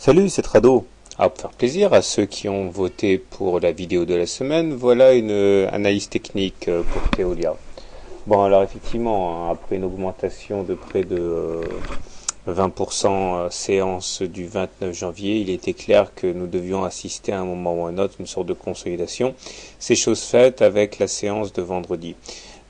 Salut, c'est Trado. Alors, pour faire plaisir à ceux qui ont voté pour la vidéo de la semaine, voilà une analyse technique pour Teolia. Bon, alors effectivement, hein, après une augmentation de près de 20% séance du 29 janvier, il était clair que nous devions assister à un moment ou à un autre, une sorte de consolidation. C'est chose faite avec la séance de vendredi.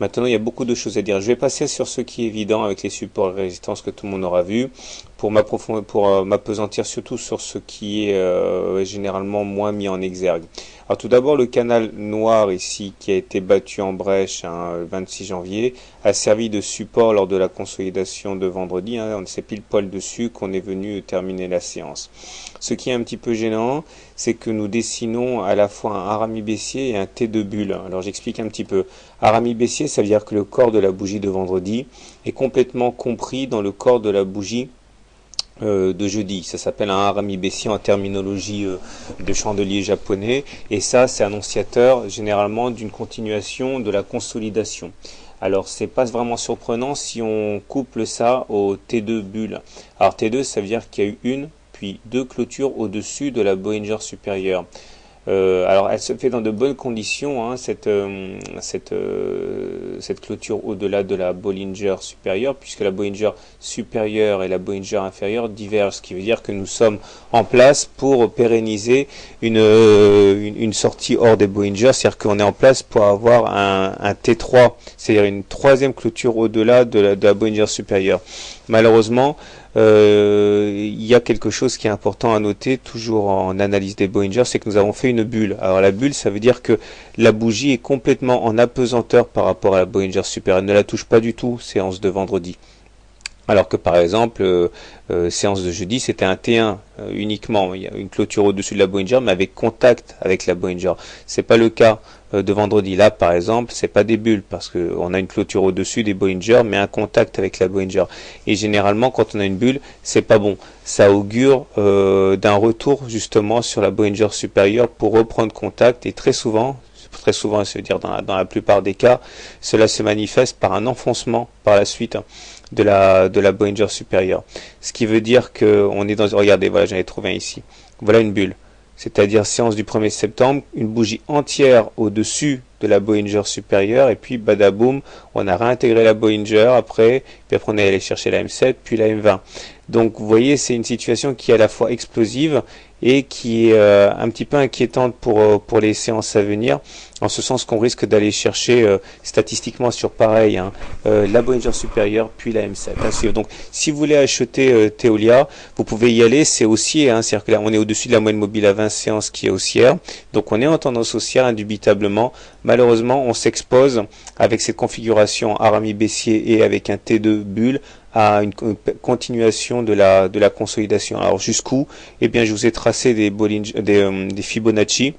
Maintenant, il y a beaucoup de choses à dire. Je vais passer sur ce qui est évident avec les supports et résistances que tout le monde aura vu, pour m'appesantir surtout sur ce qui est généralement moins mis en exergue. Alors tout d'abord, le canal noir ici, qui a été battu en brèche le 26 janvier, a servi de support lors de la consolidation de vendredi. On s'est pile poil dessus qu'on est venu terminer la séance. Ce qui est un petit peu gênant, c'est que nous dessinons à la fois un harami baissier et un T de bulle. Alors j'explique un petit peu. Harami baissier, ça veut dire que le corps de la bougie de vendredi est complètement compris dans le corps de la bougie de jeudi. Ça s'appelle un harami baissier en terminologie de chandelier japonais, et ça c'est annonciateur généralement d'une continuation de la consolidation. Alors c'est pas vraiment surprenant si on couple ça au T2 bulle. Alors T2, ça veut dire qu'il y a eu une puis deux clôtures au-dessus de la Bollinger supérieure. Alors elle se fait dans de bonnes conditions, hein, cette clôture au-delà de la Bollinger supérieure, puisque la Bollinger supérieure et la Bollinger inférieure divergent, ce qui veut dire que nous sommes en place pour pérenniser une sortie hors des Bollinger, c'est-à-dire qu'on est en place pour avoir un T3, c'est-à-dire une troisième clôture au-delà de la Bollinger supérieure. Malheureusement, il y a quelque chose qui est important à noter, toujours en analyse des Bollinger, c'est que nous avons fait une bulle. Alors la bulle, ça veut dire que la bougie est complètement en apesanteur par rapport à la Bollinger supérieure. Elle ne la touche pas du tout, séance de vendredi. Alors que par exemple, séance de jeudi, c'était un T1 uniquement. Il y a une clôture au-dessus de la Bollinger, mais avec contact avec la Bollinger. C'est pas le cas de vendredi. Là, par exemple, c'est pas des bulles, parce qu'on a une clôture au-dessus des Bollinger, mais un contact avec la Bollinger. Et généralement, quand on a une bulle, c'est pas bon. Ça augure d'un retour justement sur la Bollinger supérieure pour reprendre contact, et très souvent, c'est-à-dire dans la plupart des cas, cela se manifeste par un enfoncement par la suite de la Bollinger supérieure. Ce qui veut dire que on est dans, regardez, voilà, j'en ai trouvé un ici. Voilà une bulle. C'est-à-dire séance du 1er septembre, une bougie entière au-dessus de la Bollinger supérieure, et puis badaboum, on a réintégré la Bollinger après, puis après on est allé chercher la M7, puis la M20. Donc vous voyez, c'est une situation qui est à la fois explosive et qui est un petit peu inquiétante pour les séances à venir, en ce sens qu'on risque d'aller chercher statistiquement sur pareil, la Bollinger supérieure puis la M7. Donc si vous voulez acheter Teolia, vous pouvez y aller, c'est haussier, c'est-à-dire que là on est au-dessus de la moyenne mobile à 20 séances qui est haussière, donc on est en tendance haussière indubitablement. Malheureusement, on s'expose avec cette configuration harami baissier et avec un T2 bulle à une continuation de la consolidation. Alors jusqu'où? Eh bien, je vous ai tracé des Fibonacci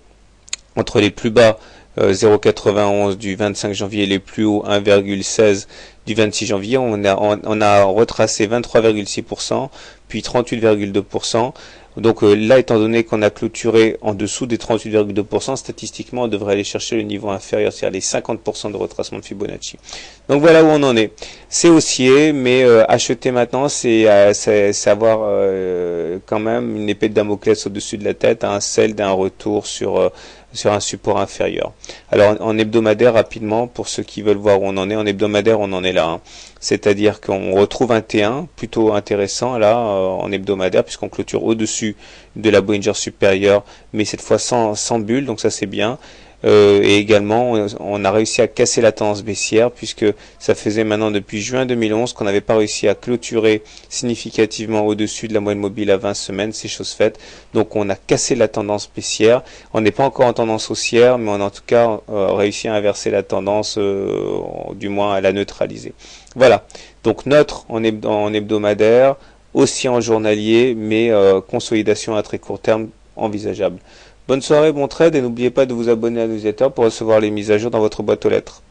entre les plus bas 0,91 du 25 janvier et les plus hauts 1,16 du 26 janvier. On a retracé 23,6%, puis 38,2%. Donc là, étant donné qu'on a clôturé en dessous des 38,2%, statistiquement, on devrait aller chercher le niveau inférieur, c'est-à-dire les 50% de retracement de Fibonacci. Donc voilà où on en est. C'est haussier, mais acheter maintenant, c'est avoir quand même une épée de Damoclès au-dessus de la tête, celle d'un retour sur un support inférieur. Alors en hebdomadaire, rapidement, pour ceux qui veulent voir où on en est, en hebdomadaire, on en est là. C'est-à-dire qu'on retrouve un T1 plutôt intéressant là en hebdomadaire, puisqu'on clôture au-dessus de la Bollinger supérieure, mais cette fois sans bulle, donc ça c'est bien. Et également, on a réussi à casser la tendance baissière, puisque ça faisait maintenant depuis juin 2011 qu'on n'avait pas réussi à clôturer significativement au-dessus de la moyenne mobile à 20 semaines, c'est chose faite. Donc on a cassé la tendance baissière. On n'est pas encore en tendance haussière, mais on a en tout cas réussi à inverser la tendance, du moins à la neutraliser. Voilà, donc neutre en hebdomadaire, aussi en journalier, mais consolidation à très court terme envisageable. Bonne soirée, bon trade, et n'oubliez pas de vous abonner à la newsletter pour recevoir les mises à jour dans votre boîte aux lettres.